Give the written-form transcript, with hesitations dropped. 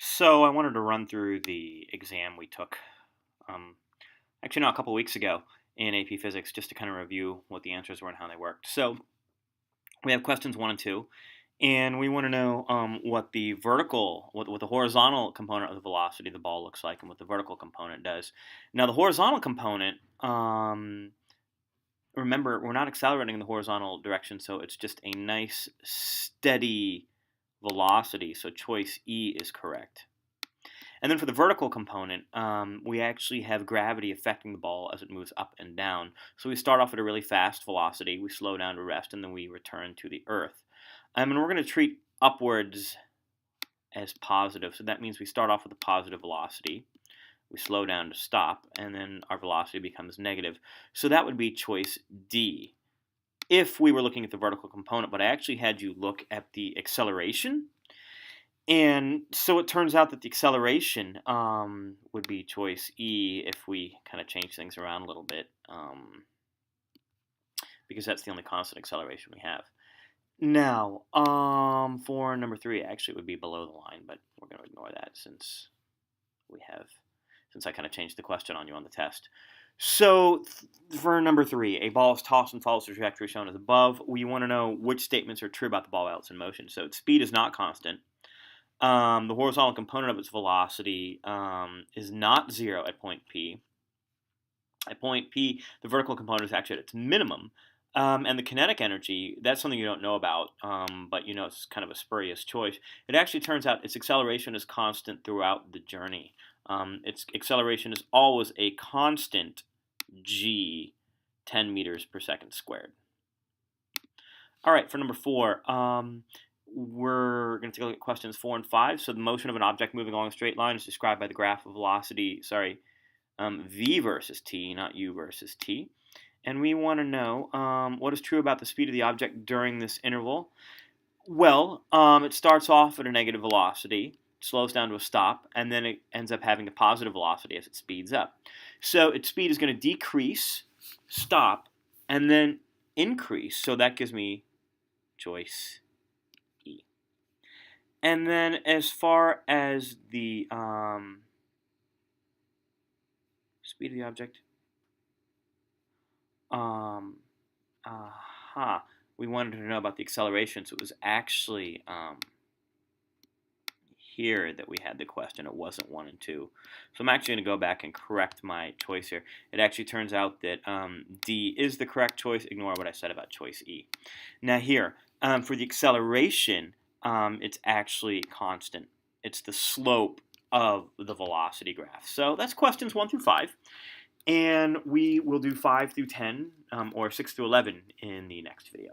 So I wanted to run through the exam we took, um, actually not a couple weeks ago in AP Physics, just to kind of review what the answers were and how they worked. So we have questions 1 and 2, and we want to know what the what the horizontal component of the velocity of the ball looks like, and what the vertical component does. Now the horizontal component, remember, we're not accelerating in the horizontal direction, so it's just a nice steady velocity. So choice E is correct. And then for the vertical component, we actually have gravity affecting the ball as it moves up and down. So we start off at a really fast velocity, we slow down to rest, and then we return to the Earth. And we're going to treat upwards as positive. So that means we start off with a positive velocity, we slow down to stop, and then our velocity becomes negative. So that would be choice D if we were looking at the vertical component, but I actually had you look at the acceleration. And so it turns out that the acceleration would be choice E if we kind of change things around a little bit, because that's the only constant acceleration we have. Now, for number 3, actually it would be below the line, but we're going to ignore that since I kind of changed the question on you on the test. So for number 3, a ball is tossed and follows the trajectory shown as above. We want to know which statements are true about the ball while it's in motion. So its speed is not constant. The horizontal component of its velocity is not 0 at point P. At point P, the vertical component is actually at its minimum. And the kinetic energy, that's something you don't know about, but you know it's kind of a spurious choice. It actually turns out its acceleration is constant throughout the journey. Its acceleration is always a constant g, 10 meters per second squared. All right, for number 4, we're going to take a look at questions 4 and 5. So the motion of an object moving along a straight line is described by the graph of velocity, v versus t, not u versus t. And we want to know what is true about the speed of the object during this interval. Well, it starts off at a negative velocity, slows down to a stop, and then it ends up having a positive velocity as it speeds up. So its speed is going to decrease, stop, and then increase. So that gives me choice E. And then as far as the speed of the object, we wanted to know about the acceleration, so it was actually here that we had the question. It wasn't 1 and 2. So I'm actually going to go back and correct my choice here. It actually turns out that D is the correct choice. Ignore what I said about choice E. Now here, for the acceleration, it's actually constant. It's the slope of the velocity graph. So that's questions 1 through 5. And we will do 5 through 10 or 6 through 11 in the next video.